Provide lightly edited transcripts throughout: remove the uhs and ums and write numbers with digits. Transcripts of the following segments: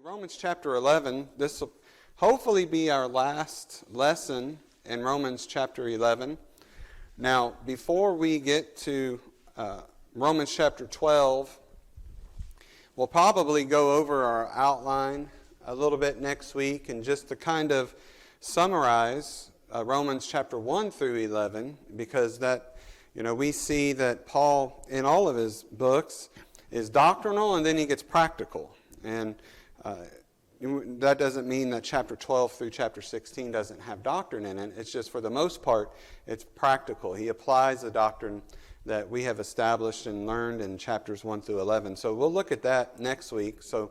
Romans chapter 11, this will hopefully be our last lesson in Romans chapter 11. Now, before we get to Romans chapter 12, we'll probably go over our outline a little bit next week, and just to kind of summarize Romans chapter 1 through 11, because that, we see that Paul, in all of his books, is doctrinal and then he gets practical. And that doesn't mean that chapter 12 through chapter 16 doesn't have doctrine in it. It's just, for the most part, it's practical. He applies the doctrine that we have established and learned in chapters 1 through 11. So we'll look at that next week. So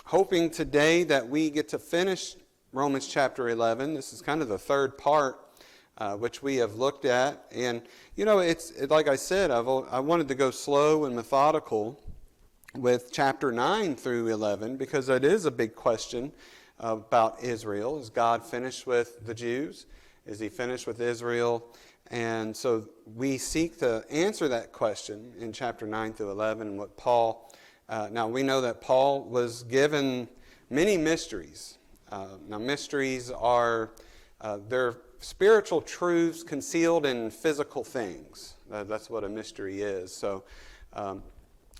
hoping today that we get to finish Romans chapter 11. This is kind of the third part, which we have looked at. And, it's like I said, I wanted to go slow and methodical with chapter 9 through 11, because that is a big question about Israel. Is God finished with the Jews? Is he finished with Israel? And so we seek to answer that question in chapter 9 through 11. And what Paul, now we know that Paul was given many mysteries. Now mysteries are, they're spiritual truths concealed in physical things. That's what a mystery is. So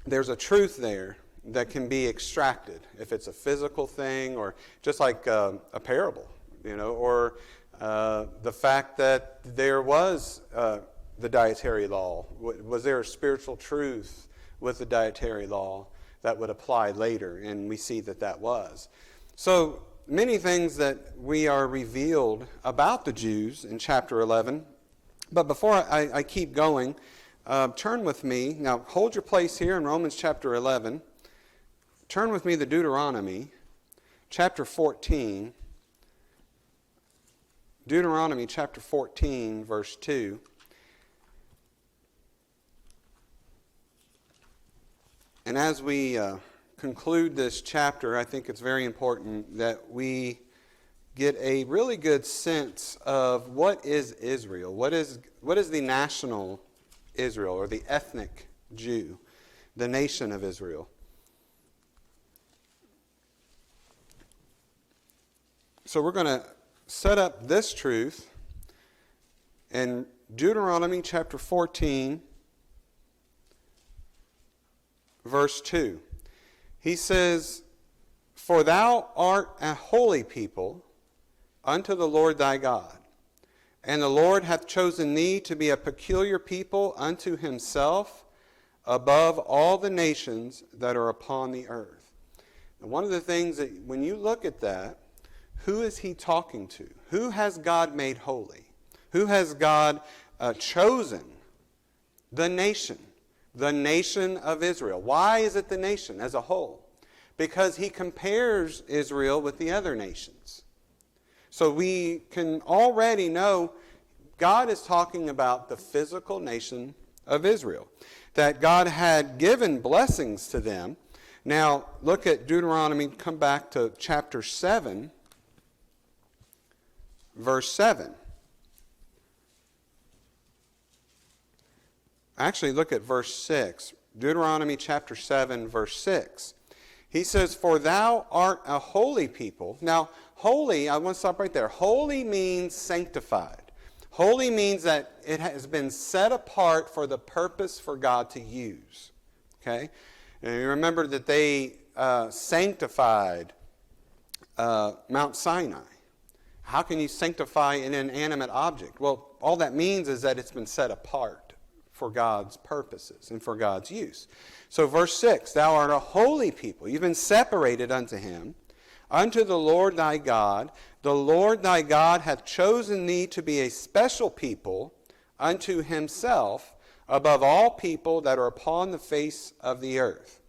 there's a truth there that can be extracted if it's a physical thing, or just like a parable, or the fact that there was the dietary law. Was there a spiritual truth with the dietary law that would apply later? And we see that was. So many things that we are revealed about the Jews in chapter 11. But before I keep going, turn with me. Now, hold your place here in Romans chapter 11. Turn with me to Deuteronomy chapter 14. Deuteronomy chapter 14, verse 2. And as we conclude this chapter, I think it's very important that we get a really good sense of what is Israel. What is the national Israel, or the ethnic Jew, the nation of Israel. So we're going to set up this truth in Deuteronomy chapter 14, verse 2. He says, "For thou art a holy people unto the Lord thy God. And the Lord hath chosen thee to be a peculiar people unto himself above all the nations that are upon the earth." And one of the things that, when you look at that, who is he talking to? Who has God made holy? Who has God chosen? The nation of Israel. Why is it the nation as a whole? Because he compares Israel with the other nations. So we can already know God is talking about the physical nation of Israel, that God had given blessings to them. Now, look at Deuteronomy, come back to chapter 7, verse 7. Actually, look at verse 6. Deuteronomy chapter 7, verse 6. He says, "For thou art a holy people." Now, holy, I want to stop right there. Holy means sanctified. Holy means that it has been set apart for the purpose for God to use. Okay? And you remember that they sanctified Mount Sinai. How can you sanctify an inanimate object? Well, all that means is that it's been set apart for God's purposes and for God's use. So verse 6, "Thou art a holy people." You've been separated unto him. "Unto the Lord thy God. The Lord thy God hath chosen thee to be a special people unto himself above all people that are upon the face of the earth.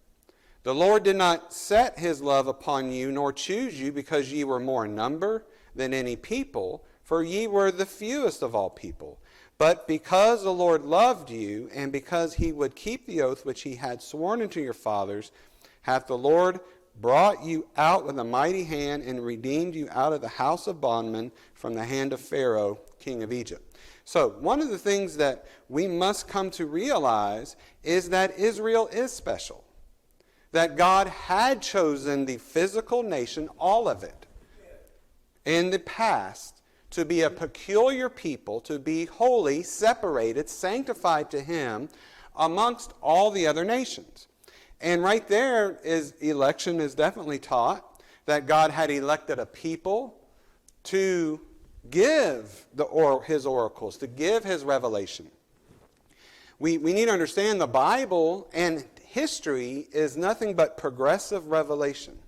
The Lord did not set his love upon you, nor choose you, because ye were more in number than any people, for ye were the fewest of all people. But because the Lord loved you, and because he would keep the oath which he had sworn unto your fathers, hath the Lord brought you out with a mighty hand, and redeemed you out of the house of bondmen from the hand of Pharaoh, king of Egypt." So one of the things that we must come to realize is that Israel is special. that God had chosen the physical nation, all of it, in the past, to be a peculiar people, to be holy, separated, sanctified to Him amongst all the other nations. And right there is election is definitely taught, that God had elected a people to give His oracles, to give His revelation. We need to understand the Bible and history is nothing but progressive revelation.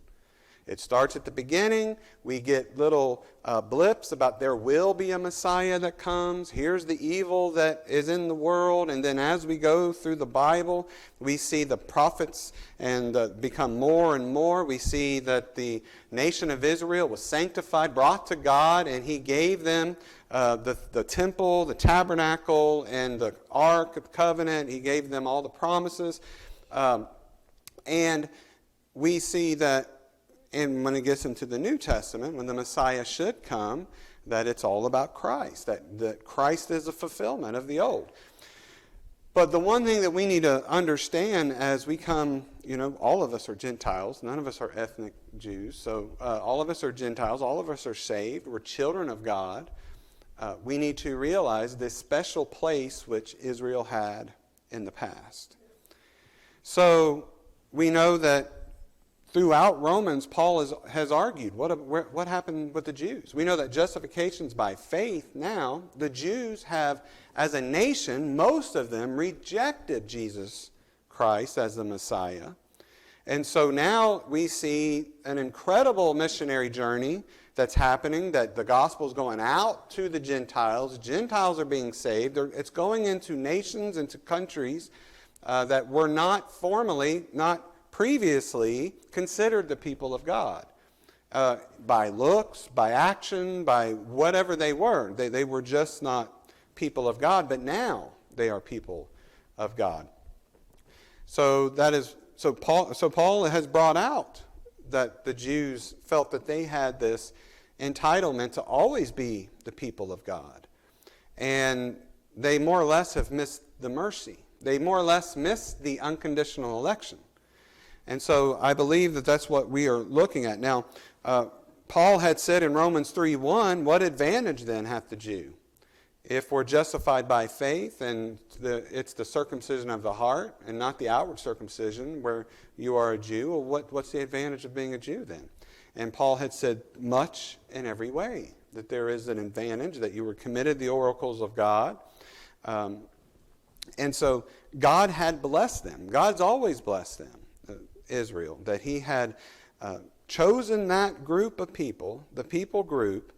It starts at the beginning. We get little blips about there will be a Messiah that comes. Here's the evil that is in the world. And then as we go through the Bible, we see the prophets and become more and more. We see that the nation of Israel was sanctified, brought to God, and He gave them the temple, the tabernacle, and the Ark of the Covenant. He gave them all the promises. And we see that, and when it gets into the New Testament, when the Messiah should come, that it's all about Christ, that Christ is a fulfillment of the old. But the one thing that we need to understand as we come, all of us are Gentiles. None of us are ethnic Jews. So all of us are Gentiles. All of us are saved. We're children of God. We need to realize this special place which Israel had in the past. So we know that throughout Romans, Paul has argued, what happened with the Jews? We know that justification's by faith. Now, the Jews have, as a nation, most of them rejected Jesus Christ as the Messiah. And so now we see an incredible missionary journey that's happening, that the gospel's going out to the Gentiles. Gentiles are being saved. It's going into nations, into countries that were not previously considered the people of God. By looks, by action, by whatever they were. They were just not people of God, but now they are people of God. So Paul has brought out that the Jews felt that they had this entitlement to always be the people of God. And they more or less have missed the mercy. They more or less missed the unconditional election. And so I believe that that's what we are looking at. Now, Paul had said in Romans 3:1, what advantage then hath the Jew? If we're justified by faith, and it's the circumcision of the heart and not the outward circumcision where you are a Jew, well, what's the advantage of being a Jew then? And Paul had said much in every way, that there is an advantage, that you were committed the oracles of God. And so God had blessed them. God's always blessed them. Israel, that He had chosen that group of people, the people group.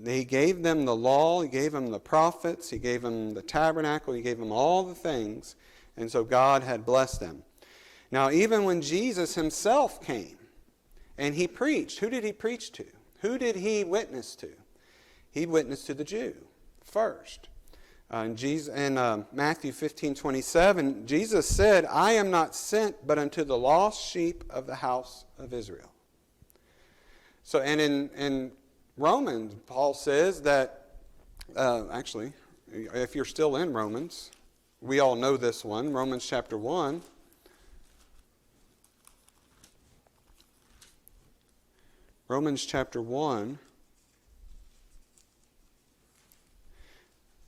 He gave them the law, He gave them the prophets, He gave them the tabernacle, He gave them all the things, and so God had blessed them. Now, even when Jesus Himself came and He preached, who did He preach to? Who did He witness to? He witnessed to the Jew first. In Matthew 15:27, Jesus said, I am not sent but unto the lost sheep of the house of Israel. So, and in Romans, Paul says that, actually, if you're still in Romans, we all know this one, Romans chapter 1. Romans chapter 1.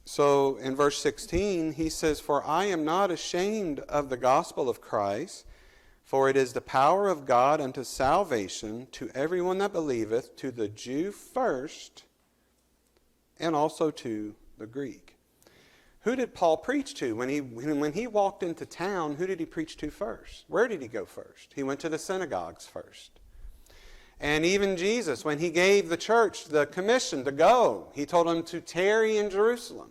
So in verse 16, he says, For I am not ashamed of the gospel of Christ, for it is the power of God unto salvation to everyone that believeth, to the Jew first, and also to the Greek. Who did Paul preach to? When he walked into town, who did he preach to first? Where did he go first? He went to the synagogues first. And even Jesus, when He gave the church the commission to go, He told them to tarry in Jerusalem.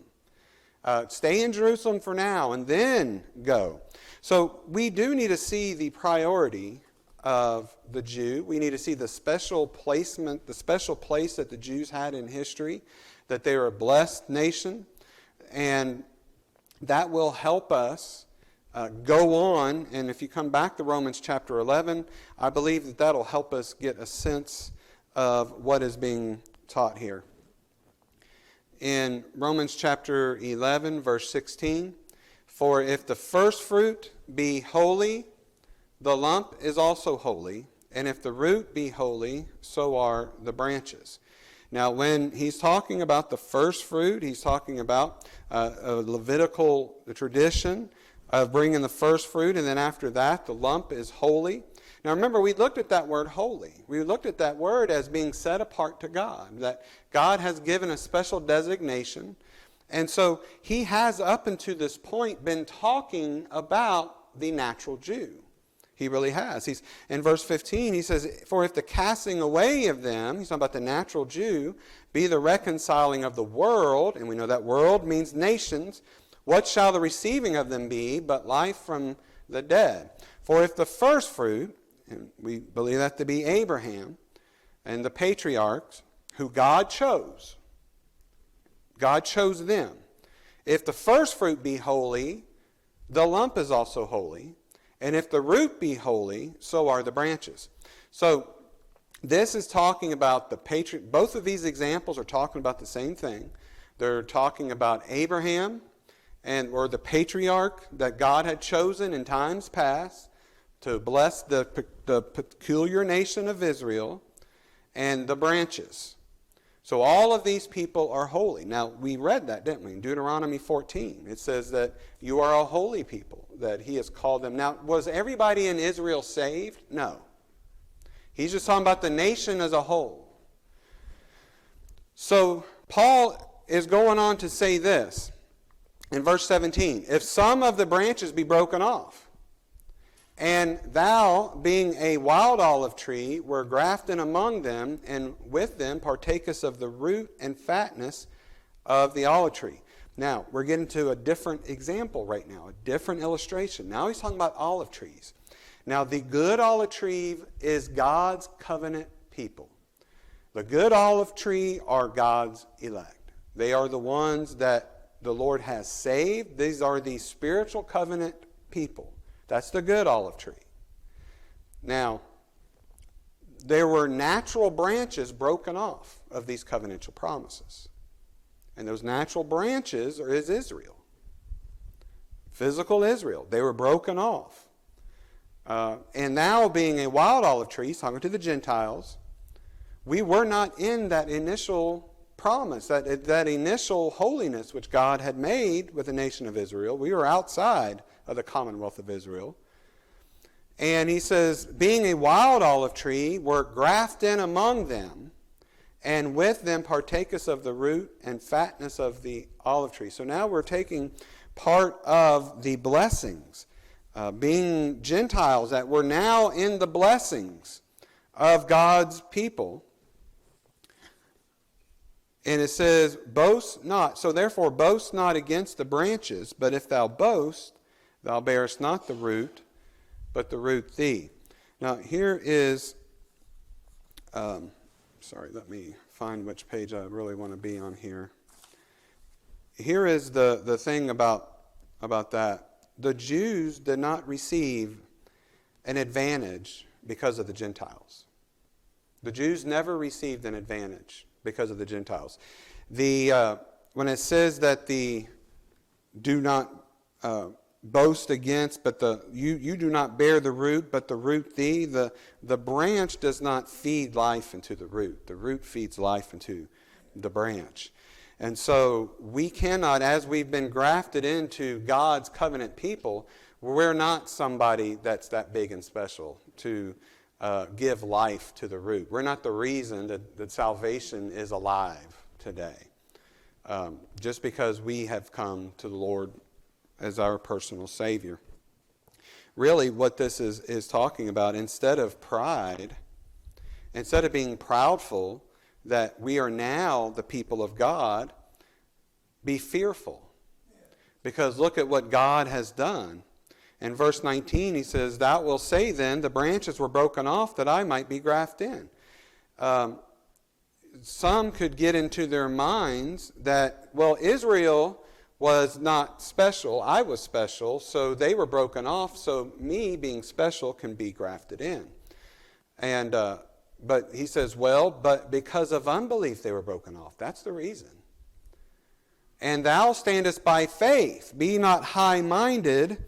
Stay in Jerusalem for now and then go. So we do need to see the priority of the Jew. We need to see the special placement, the special place that the Jews had in history, that they were a blessed nation. And that will help us go on. And if you come back to Romans chapter 11, I believe that that'll help us get a sense of what is being taught here. In Romans chapter 11, verse 16, For if the first fruit be holy, the lump is also holy, and if the root be holy, so are the branches. Now, when he's talking about the first fruit, he's talking about a Levitical tradition of bringing the first fruit, and then after that, the lump is holy. Now, remember, we looked at that word holy. We looked at that word as being set apart to God, that God has given a special designation. And so he has, up until this point, been talking about the natural Jew. He really has. He's in verse 15, he says, "For if the casting away of them," he's talking about the natural Jew, "be the reconciling of the world," and we know that world means nations, "what shall the receiving of them be but life from the dead? For if the first fruit," and we believe that to be Abraham and the patriarchs, who God chose them. "If the first fruit be holy, the lump is also holy. And if the root be holy, so are the branches." So this is talking about both of these examples are talking about the same thing. They're talking about Abraham or the patriarch that God had chosen in times past to bless the peculiar nation of Israel, and the branches. So all of these people are holy. Now, we read that, didn't we? In Deuteronomy 14, it says that you are a holy people, that he has called them. Now, was everybody in Israel saved? No. He's just talking about the nation as a whole. So Paul is going on to say this in verse 17, "If some of the branches be broken off, and thou, being a wild olive tree, were grafted among them, and with them partakest of the root and fatness of the olive tree." Now, we're getting to a different example right now, a different illustration. Now he's talking about olive trees. Now, the good olive tree is God's covenant people. The good olive tree are God's elect. They are the ones that the Lord has saved. These are the spiritual covenant people. That's the good olive tree. Now, there were natural branches broken off of these covenantal promises. And those natural branches is Israel. Physical Israel. They were broken off. And now, being a wild olive tree, talking to the Gentiles, we were not in that initial promise, that initial holiness which God had made with the nation of Israel. We were outside of the commonwealth of Israel. And he says, "Being a wild olive tree, were grafted in among them, and with them partakest of the root and fatness of the olive tree." So now we're taking part of the blessings, being Gentiles that were now in the blessings of God's people. And it says, "Boast not. So therefore boast not against the branches, but if thou boast, thou bearest not the root, but the root thee." Now here is, let me find which page I really want to be on here. Here is the thing about that. The Jews did not receive an advantage because of the Gentiles. The Jews never received an advantage because of the Gentiles. When it says that do not boast against, but you do not bear the root, but the root thee. The branch does not feed life into the root. The root feeds life into the branch. And so we cannot, as we've been grafted into God's covenant people, we're not somebody that's that big and special to give life to the root. We're not the reason that salvation is alive today. Just because we have come to the Lord as our personal Savior. Really, what this is talking about, instead of pride, instead of being proudful that we are now the people of God, be fearful. Because look at what God has done. In verse 19, he says, "Thou wilt say then, the branches were broken off that I might be grafted in." Some could get into their minds that, well, Israel was not special. I was special, so they were broken off, so me being special can be grafted in. And but he says, well, but because of unbelief they were broken off. That's the reason. "And thou standest by faith. Be not high-minded,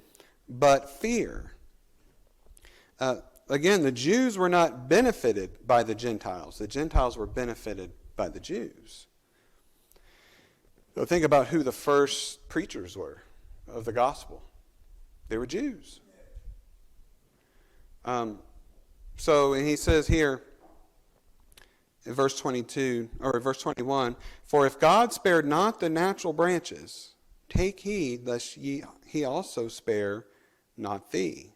but fear." Again, the Jews were not benefited by the Gentiles. The Gentiles were benefited by the Jews. So think about who the first preachers were of the gospel. They were Jews. And he says here in verse 22 or verse 21, "For if God spared not the natural branches, take heed lest he also spare not thee.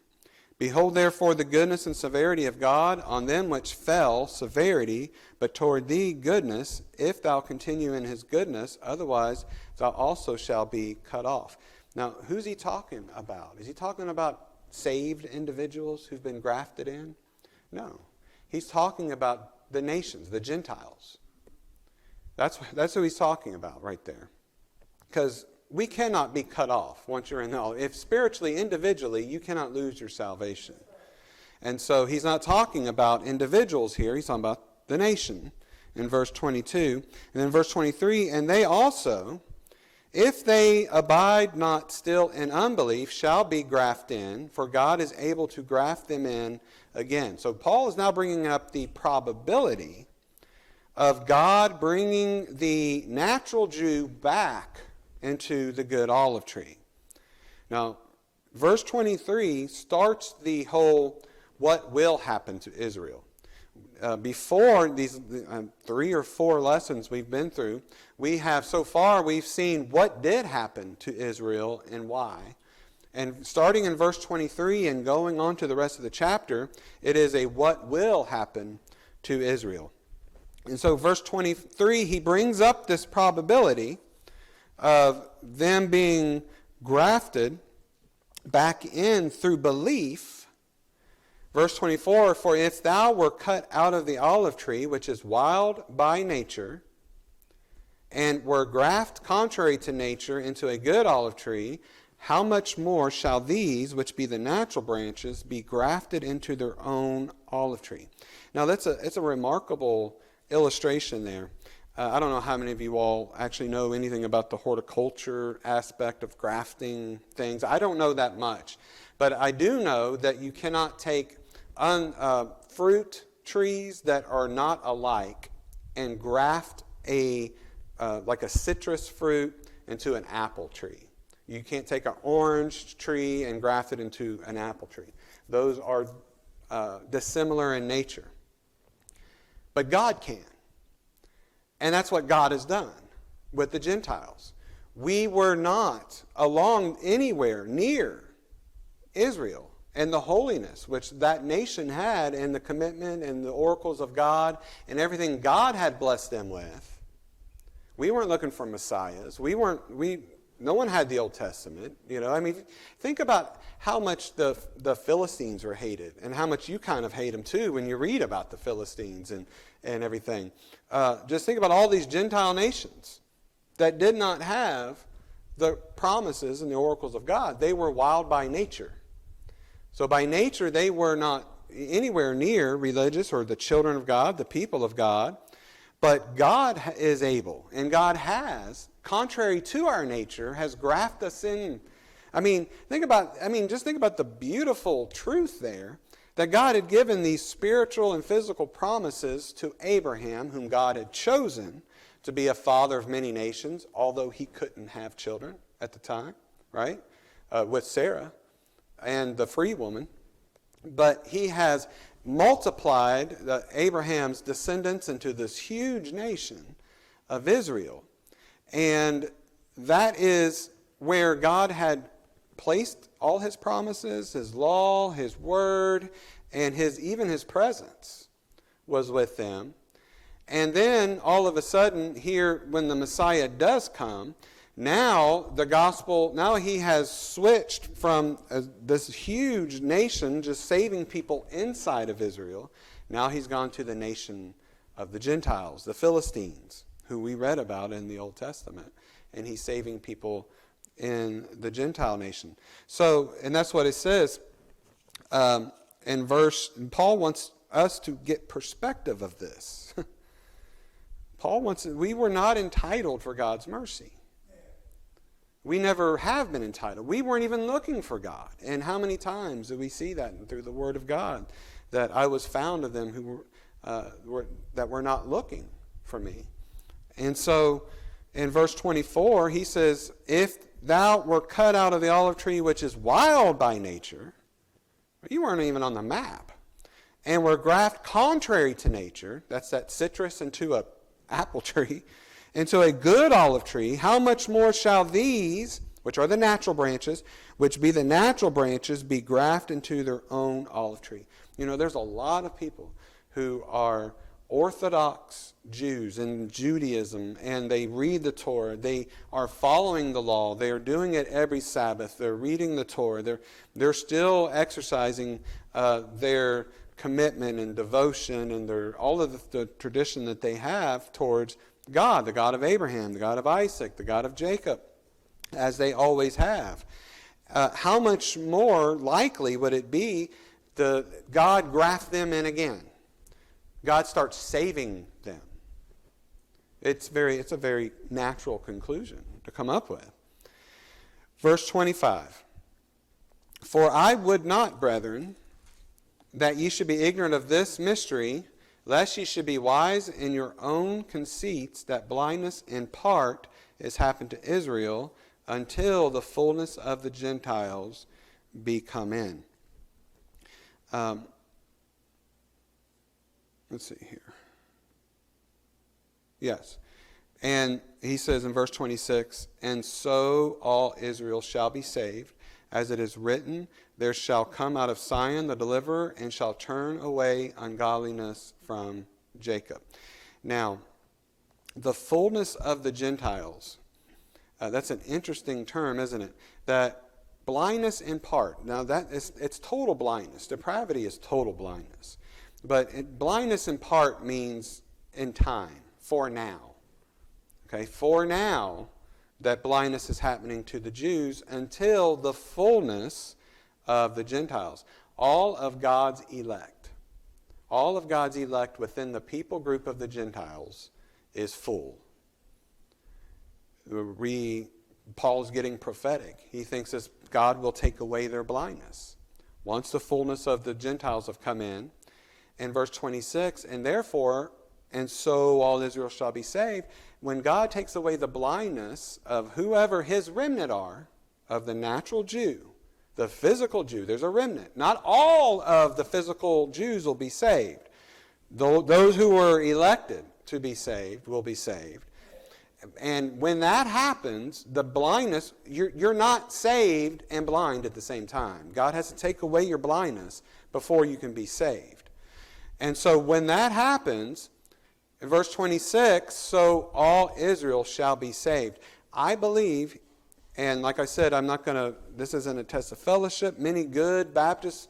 Behold therefore the goodness and severity of God on them which fell, severity, but toward thee goodness, if thou continue in his goodness, otherwise thou also shalt be cut off." Now, who's he talking about? Is he talking about saved individuals who've been grafted in? No. He's talking about the nations, the Gentiles. That's who he's talking about right there. Because we cannot be cut off once you're in hell. If spiritually, individually, you cannot lose your salvation. And so he's not talking about individuals here. He's talking about the nation in verse 22. And then verse 23, "And they also, if they abide not still in unbelief, shall be grafted in, for God is able to graft them in again." So Paul is now bringing up the probability of God bringing the natural Jew back into the good olive tree. Now, verse 23 starts the whole what will happen to Israel. Before these 3 or 4 lessons we've been through, we've seen what did happen to Israel and why. And starting in verse 23 and going on to the rest of the chapter, it is a what will happen to Israel. And so verse 23, he brings up this probability of them being grafted back in through belief. Verse 24, "For if thou were cut out of the olive tree, which is wild by nature, and were grafted contrary to nature into a good olive tree, how much more shall these, which be the natural branches, be grafted into their own olive tree?" Now it's a remarkable illustration there. I don't know how many of you all actually know anything about the horticulture aspect of grafting things. I don't know that much. But I do know that you cannot take fruit trees that are not alike and graft like a citrus fruit into an apple tree. You can't take an orange tree and graft it into an apple tree. Those are dissimilar in nature. But God can. And that's what God has done with the Gentiles. We were not along anywhere near Israel and the holiness which that nation had, and the commitment and the oracles of God and everything God had blessed them with. We weren't looking for messiahs. No one had the Old Testament. Think about how much the Philistines were hated, and how much you kind of hate them too when you read about the Philistines and everything. Just think about all these Gentile nations that did not have the promises and the oracles of God. They were wild by nature. So by nature, they were not anywhere near religious or the children of God, the people of God. But God is able, and God has, contrary to our nature, has grafted us in. Just think about the beautiful truth there, that God had given these spiritual and physical promises to Abraham, whom God had chosen to be a father of many nations, although he couldn't have children at the time, right? With Sarah and the free woman. But he has multiplied Abraham's descendants into this huge nation of Israel. And that is where God had placed all his promises, his law, his word, and even his presence was with them. And then all of a sudden here, when the Messiah does come, now the gospel, now he has switched from this huge nation just saving people inside of Israel. Now he's gone to the nation of the Gentiles, the Philistines, who we read about in the Old Testament. And he's saving people in the Gentile nation. So, and that's what it says Paul wants us to get perspective of this. We were not entitled for God's mercy. We never have been entitled. We weren't even looking for God. And how many times do we see that through the Word of God? That I was found of them who were not looking for me. And so in verse 24, he says, if thou were cut out of the olive tree which is wild by nature, you weren't even on the map, and were grafted contrary to nature, that's that citrus into a apple tree, into a good olive tree, how much more shall these, which are the natural branches, which be the natural branches, be grafted into their own olive tree? You know, there's a lot of people who are Orthodox Jews in Judaism, and they read the Torah. They are following the law. They are doing it every Sabbath. They're reading the Torah. They're still exercising their commitment and devotion and all of the tradition that they have towards God, the God of Abraham, the God of Isaac, the God of Jacob, as they always have. How much more likely would it be God graft them in again? God starts saving them. It's a very natural conclusion to come up with. Verse 25. For I would not, brethren, that ye should be ignorant of this mystery, lest ye should be wise in your own conceits, that blindness in part is happened to Israel, until the fullness of the Gentiles be come in. Let's see here. Yes. And he says in verse 26, and so all Israel shall be saved, as it is written, there shall come out of Sion the deliverer, and shall turn away ungodliness from Jacob. Now, the fullness of the Gentiles, that's an interesting term, isn't it? That blindness in part. Now, it's total blindness. Depravity is total blindness. But blindness in part means in time, for now. Okay, for now, that blindness is happening to the Jews until the fullness of the Gentiles. All of God's elect within the people group of the Gentiles is full. Paul's getting prophetic. He thinks that God will take away their blindness. Once the fullness of the Gentiles have come in verse 26, and so all Israel shall be saved. When God takes away the blindness of whoever his remnant are, of the natural Jew, the physical Jew, there's a remnant. Not all of the physical Jews will be saved. Those who were elected to be saved will be saved. And when that happens, the blindness, you're not saved and blind at the same time. God has to take away your blindness before you can be saved. And so when that happens, in verse 26, so all Israel shall be saved. I believe, and like I said, this isn't a test of fellowship. Many good Baptist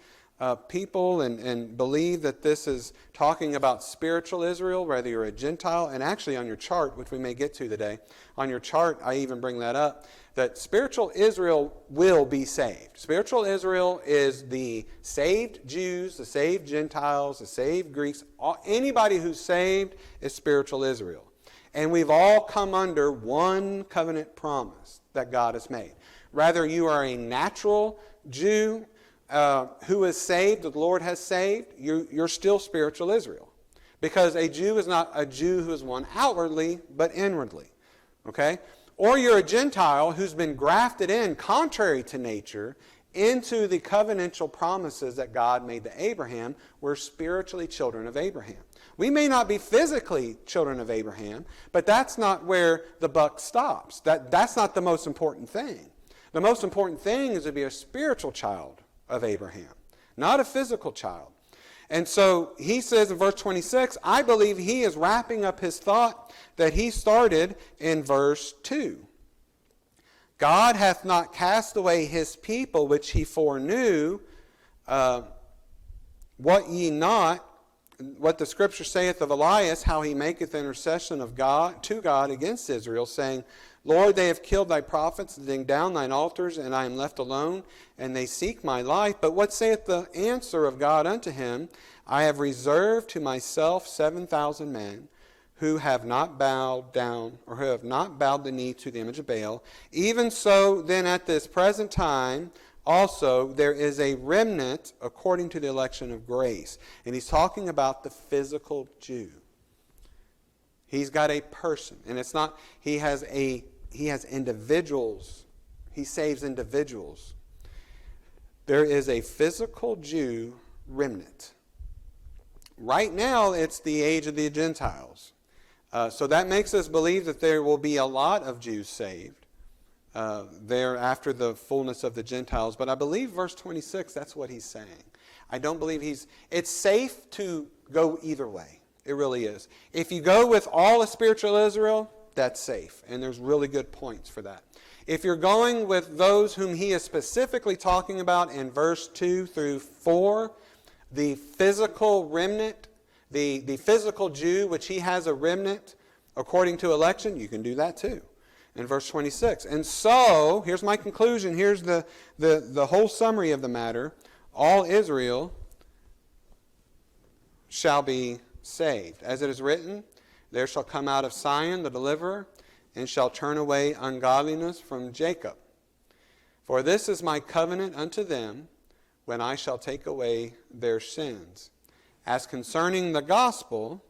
people and believe that this is talking about spiritual Israel, whether you're a Gentile. And actually on your chart, which we may get to today, on your chart I even bring that up, that spiritual Israel will be saved. Spiritual Israel is the saved Jews, the saved Gentiles, the saved Greeks. Anybody who's saved is spiritual Israel. And we've all come under one covenant promise that God has made. Whether you are a natural Jew who is saved, the Lord has saved, you're still spiritual Israel. Because a Jew is not a Jew who is one outwardly, but inwardly. Okay? Or you're a Gentile who's been grafted in, contrary to nature, into the covenantal promises that God made to Abraham. We're spiritually children of Abraham. We may not be physically children of Abraham, but that's not where the buck stops. That's not the most important thing. The most important thing is to be a spiritual child of Abraham, not a physical child. And so he says in verse 26, I believe he is wrapping up his thought that he started in verse 2. God hath not cast away his people which he foreknew. What ye not, what the scripture saith of Elias, how he maketh intercession of God to God against Israel, saying, Lord, they have killed thy prophets, ding down thine altars, and I am left alone, and they seek my life. But what saith the answer of God unto him? I have reserved to myself 7,000 men, who have not bowed down, or who have not bowed the knee to the image of Baal. Even so, then at this present time, also there is a remnant according to the election of grace. And he's talking about the physical Jew. He's got a person, and it's not, he has individuals. He saves individuals. There is a physical Jew remnant. Right now, it's the age of the Gentiles. So that makes us believe that there will be a lot of Jews saved there after the fullness of the Gentiles. But I believe verse 26, that's what he's saying. I don't believe it's safe to go either way. It really is. If you go with all of spiritual Israel, that's safe. And there's really good points for that. If you're going with those whom he is specifically talking about in verse 2 through 4, the physical remnant, the physical Jew, which he has a remnant according to election, you can do that too in verse 26. And so, here's my conclusion. Here's the whole summary of the matter. All Israel shall be saved. As it is written, there shall come out of Zion the deliverer, and shall turn away ungodliness from Jacob. For this is my covenant unto them, when I shall take away their sins. As concerning the gospel,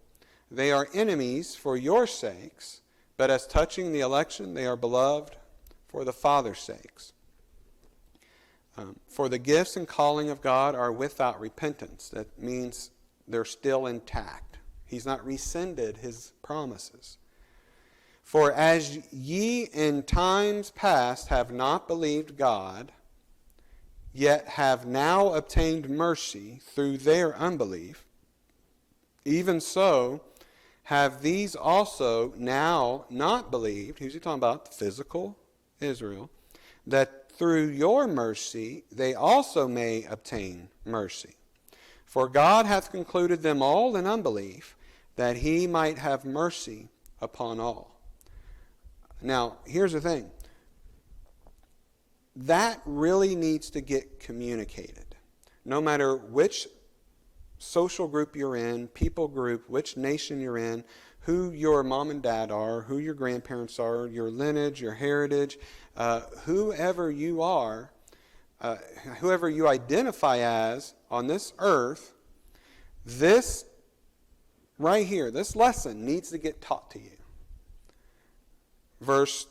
they are enemies for your sakes, but as touching the election, they are beloved for the Father's sakes. For the gifts and calling of God are without repentance. That means they're still intact. He's not rescinded his promises. For as ye in times past have not believed God, yet have now obtained mercy through their unbelief, even so have these also now not believed. Who's he talking about? The physical Israel. That through your mercy they also may obtain mercy. For God hath concluded them all in unbelief, that he might have mercy upon all. Now, here's the thing. That really needs to get communicated. No matter which social group you're in, people group, which nation you're in, who your mom and dad are, who your grandparents are, your lineage, your heritage, whoever you are, whoever you identify as on this earth, this right here, this lesson needs to get taught to you. Verse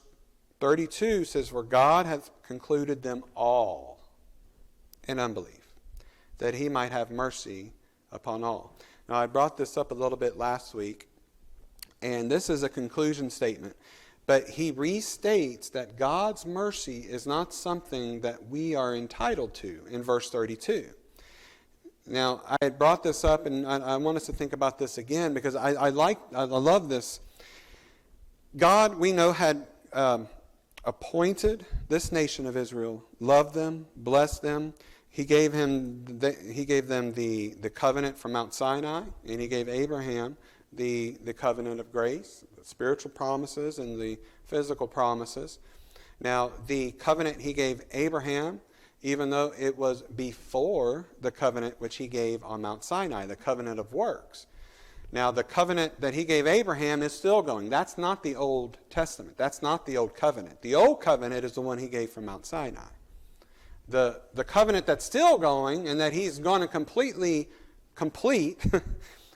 32 says, for God hath concluded them all in unbelief, that he might have mercy upon all. Now, I brought this up a little bit last week, and this is a conclusion statement. But he restates that God's mercy is not something that we are entitled to in verse 32. Now, I had brought this up, and I want us to think about this again, because I love this. God, we know, had appointed this nation of Israel, loved them, blessed them. He gave them the covenant from Mount Sinai, and he gave Abraham the covenant of grace, the spiritual promises and the physical promises. Now, the covenant he gave Abraham, even though it was before the covenant which he gave on Mount Sinai, the covenant of works. Now, the covenant that he gave Abraham is still going. That's not the Old Testament. That's not the Old Covenant. The Old Covenant is the one he gave from Mount Sinai. The covenant that's still going and that he's going to completely complete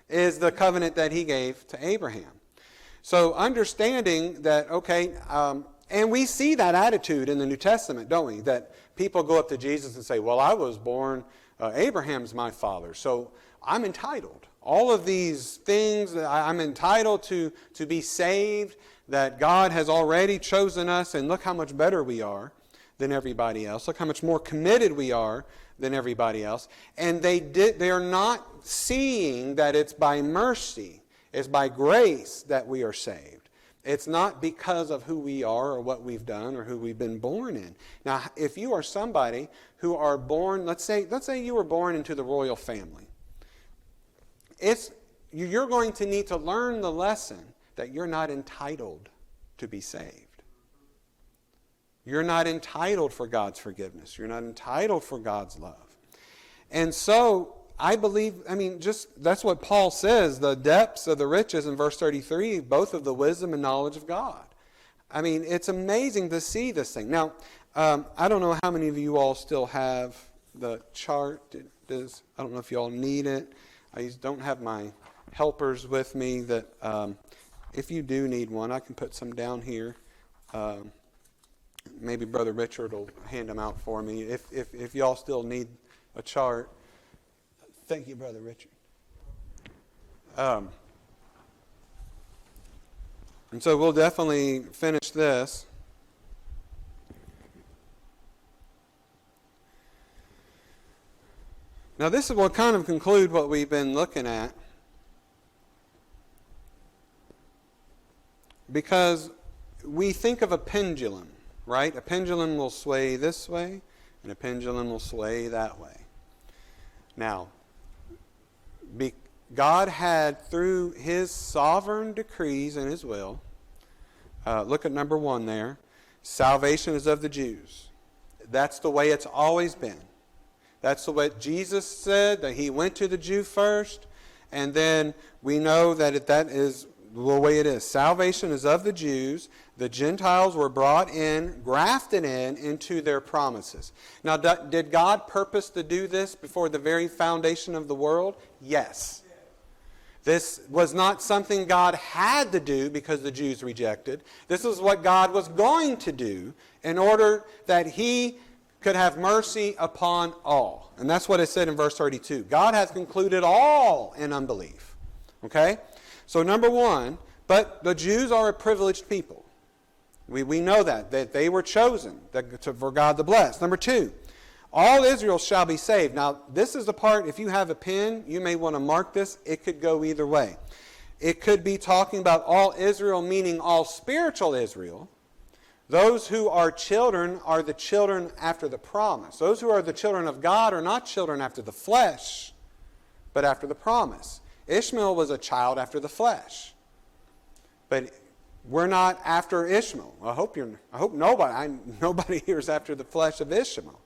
is the covenant that he gave to Abraham. So understanding that, okay, and we see that attitude in the New Testament, don't we? That people go up to Jesus and say, well, I was born, Abraham's my father, so I'm entitled. All of these things, I'm entitled to be saved, that God has already chosen us, and look how much better we are than everybody else. Look how much more committed we are than everybody else. And they are not seeing that it's by mercy, it's by grace that we are saved. It's not because of who we are or what we've done or who we've been born in. Now, if you are somebody who are born, let's say you were born into the royal family, you're going to need to learn the lesson that you're not entitled to be saved. You're not entitled for God's forgiveness. You're not entitled for God's love. And so I believe, that's what Paul says, the depths of the riches in verse 33, both of the wisdom and knowledge of God. It's amazing to see this thing. Now, I don't know how many of you all still have the chart. I don't know if you all need it. I don't have my helpers with me. That if you do need one, I can put some down here. Maybe Brother Richard will hand them out for me. If y'all still need a chart. Thank you, Brother Richard. And so we'll definitely finish this. Now this will kind of conclude what we've been looking at. Because we think of a pendulum, right? A pendulum will sway this way, and a pendulum will sway that way. Now, God had, through His sovereign decrees and His will, look at number 1 there, salvation is of the Jews. That's the way it's always been. That's the way Jesus said, that He went to the Jew first, and then we know that that is the way it is. Salvation is of the Jews. The Gentiles were brought in, grafted into their promises. Now, did God purpose to do this before the very foundation of the world? Yes. This was not something God had to do because the Jews rejected. This is what God was going to do in order that He could have mercy upon all. And that's what it said in verse 32. God hath concluded all in unbelief. Okay? So number 1, but the Jews are a privileged people. We know that they were chosen for God to bless. Number 2, all Israel shall be saved. Now, this is the part, if you have a pen, you may want to mark this. It could go either way. It could be talking about all Israel, meaning all spiritual Israel. Those who are children are the children after the promise. Those who are the children of God are not children after the flesh, but after the promise. Ishmael was a child after the flesh. But we're not after Ishmael. I hope nobody here is after the flesh of Ishmael.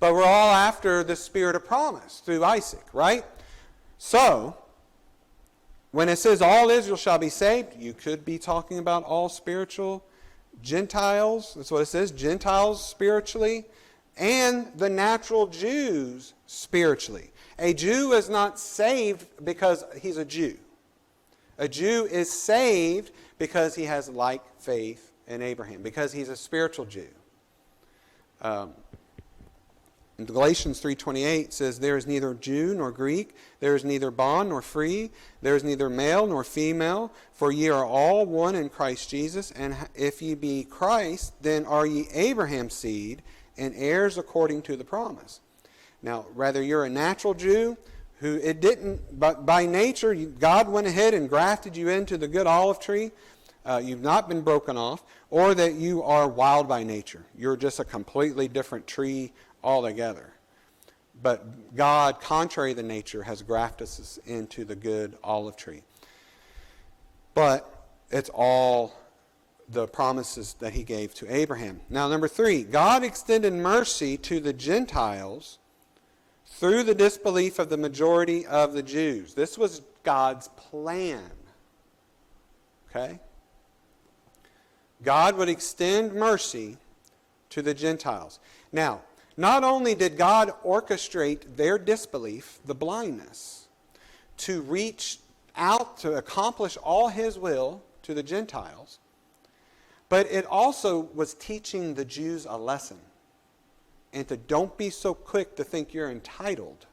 But we're all after the spirit of promise through Isaac, right? So, when it says all Israel shall be saved, you could be talking about all spiritual Gentiles. That's what it says, Gentiles spiritually, and the natural Jews spiritually. A Jew is not saved because he's a Jew. A Jew is saved because he has like faith in Abraham, because he's a spiritual Jew. In Galatians 3:28 says, there is neither Jew nor Greek, there is neither bond nor free, there is neither male nor female, for ye are all one in Christ Jesus, and if ye be Christ, then are ye Abraham's seed, and heirs according to the promise. Now, whether you're a natural Jew, who it didn't, but by nature, God went ahead and grafted you into the good olive tree, you've not been broken off, or that you are wild by nature. You're just a completely different tree altogether. But God, contrary to nature, has grafted us into the good olive tree. But it's all the promises that He gave to Abraham. Now, number 3, God extended mercy to the Gentiles through the disbelief of the majority of the Jews. This was God's plan. Okay? God would extend mercy to the Gentiles. Now, not only did God orchestrate their disbelief, the blindness, to reach out to accomplish all His will to the Gentiles, but it also was teaching the Jews a lesson. And to don't be so quick to think you're entitled.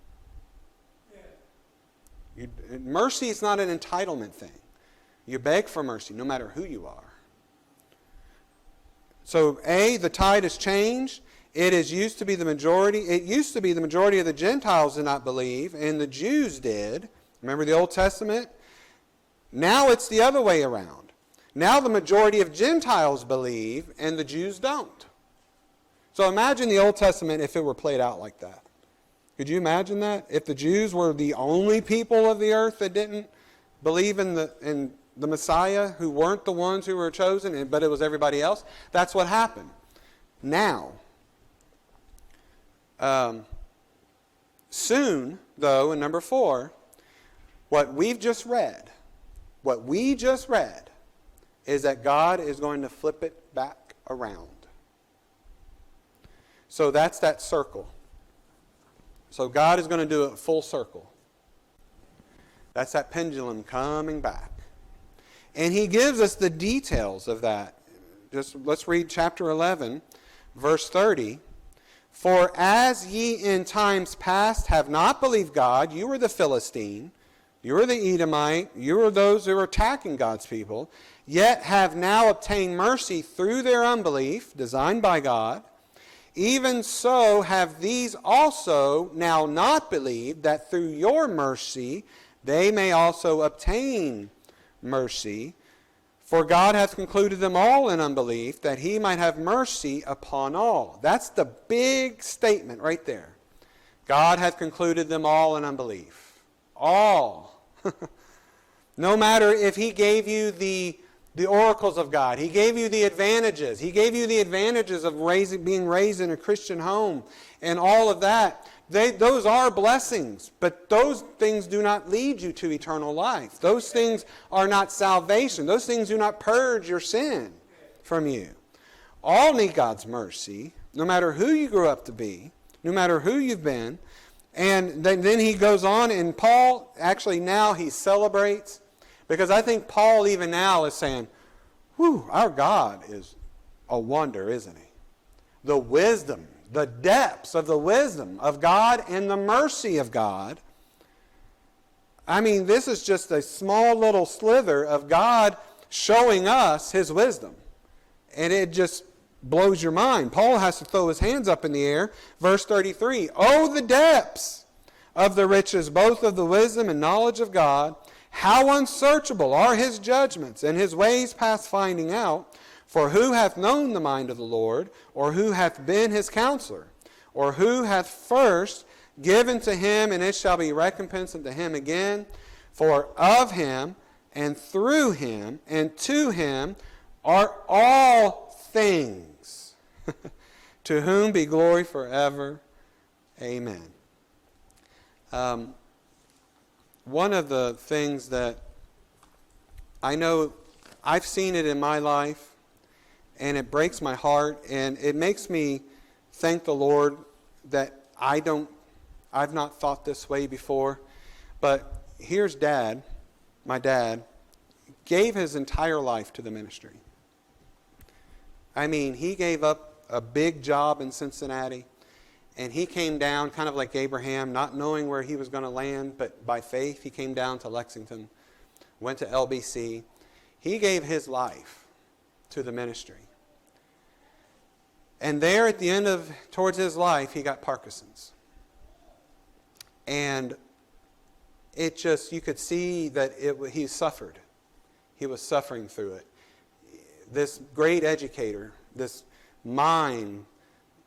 Mercy is not an entitlement thing. You beg for mercy no matter who you are. So, the tide has changed. It used to be the majority. It used to be the majority of the Gentiles did not believe, and the Jews did. Remember the Old Testament? Now it's the other way around. Now the majority of Gentiles believe, and the Jews don't. So imagine the Old Testament if it were played out like that. Could you imagine that? If the Jews were the only people of the earth that didn't believe in the Messiah, who weren't the ones who were chosen, but it was everybody else, that's what happened. Now, Soon, though, in number 4, what we just read is that God is going to flip it back around. So that's that circle. So God is going to do a full circle. That's that pendulum coming back. And he gives us the details of that. Just let's read chapter 11, verse 30. For as ye in times past have not believed God, you were the Philistine, you were the Edomite, you were those who were attacking God's people, yet have now obtained mercy through their unbelief, designed by God. Even so have these also now not believed, that through your mercy they may also obtain mercy. For God hath concluded them all in unbelief, that he might have mercy upon all. That's the big statement right there. God hath concluded them all in unbelief. All. No matter if he gave you the oracles of God. He gave you the advantages. He gave you the advantages of being raised in a Christian home and all of that. Those are blessings, but those things do not lead you to eternal life. Those things are not salvation. Those things do not purge your sin from you. All need God's mercy, no matter who you grew up to be, no matter who you've been. And then he goes on, and Paul, actually now he celebrates, because I think Paul even now is saying, whew, our God is a wonder, isn't he? The wisdom, the depths of the wisdom of God and the mercy of God. I mean, this is just a small little slither of God showing us his wisdom. And it just blows your mind. Paul has to throw his hands up in the air. Verse 33, oh, the depths of the riches, both of the wisdom and knowledge of God. How unsearchable are his judgments, and his ways past finding out. For who hath known the mind of the Lord, or who hath been his counselor, or who hath first given to him, and it shall be recompensed unto him again? For of him, and through him, and to him are all things, to whom be glory forever. Amen. One of the things that I know, I've seen it in my life, and it breaks my heart, and it makes me thank the Lord that I've not thought this way before. But here's Dad, my dad, gave his entire life to the ministry. I mean, he gave up a big job in Cincinnati, and he came down kind of like Abraham, not knowing where he was going to land, but by faith he came down to Lexington, went to LBC. He gave his life to the ministry. And there at the end towards his life, he got Parkinson's. And it just, you could see that he suffered. He was suffering through it. This great educator, this mind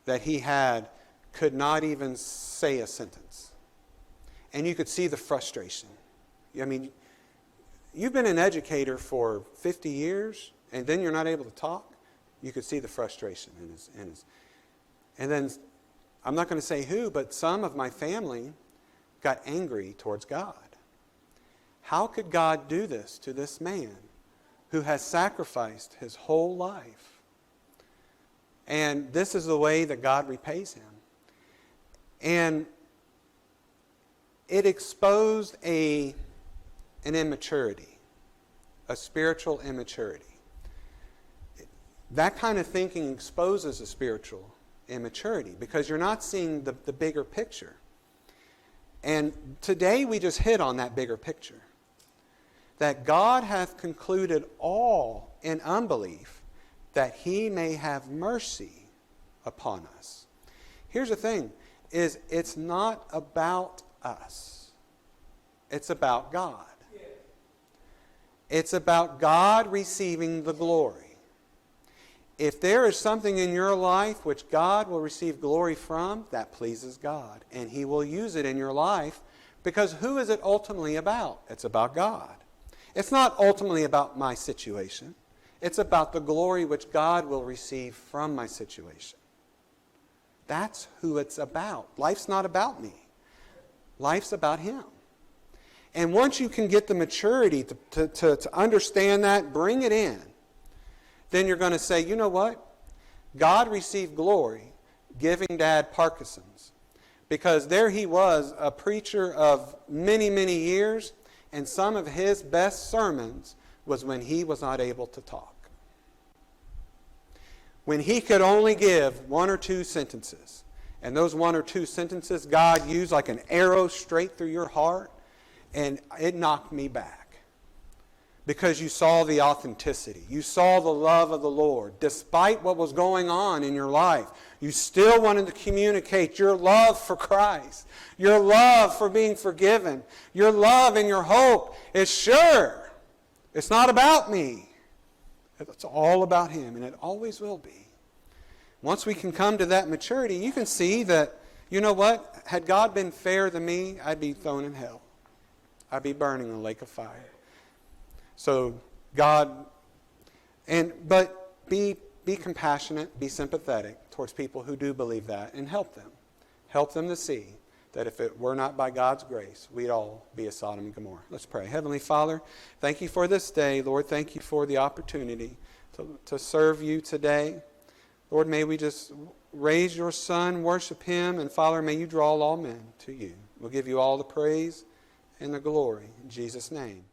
that he had, could not even say a sentence. And you could see the frustration. I mean, you've been an educator for 50 years, and then you're not able to talk. You could see the frustration in his. And then, I'm not going to say who, but some of my family got angry towards God. How could God do this to this man who has sacrificed his whole life? And this is the way that God repays him. And it exposed an immaturity, a spiritual immaturity. That kind of thinking exposes a spiritual immaturity because you're not seeing the bigger picture. And today we just hit on that bigger picture. That God hath concluded all in unbelief, that he may have mercy upon us. Here's the thing, is it's not about us. It's about God. It's about God receiving the glory. If there is something in your life which God will receive glory from, that pleases God. And he will use it in your life because who is it ultimately about? It's about God. It's not ultimately about my situation. It's about the glory which God will receive from my situation. That's who it's about. Life's not about me. Life's about Him. And once you can get the maturity to understand that, bring it in, then you're going to say, you know what? God received glory giving Dad Parkinson's. Because there he was, a preacher of many, many years, and some of his best sermons was when he was not able to talk. When he could only give one or two sentences. And those one or two sentences God used like an arrow straight through your heart. And it knocked me back. Because you saw the authenticity. You saw the love of the Lord. Despite what was going on in your life, you still wanted to communicate your love for Christ. Your love for being forgiven. Your love and your hope is sure. It's not about me. It's all about Him, and it always will be. Once we can come to that maturity, you can see that, you know what? Had God been fair to me, I'd be thrown in hell. I'd be burning in a lake of fire. So God, but be compassionate, be sympathetic towards people who do believe that, and help them. Help them to see that if it were not by God's grace, we'd all be a Sodom and Gomorrah. Let's pray. Heavenly Father, thank you for this day. Lord, thank you for the opportunity to serve you today. Lord, may we just raise your Son, worship Him, and Father, may you draw all men to you. We'll give you all the praise and the glory. In Jesus' name.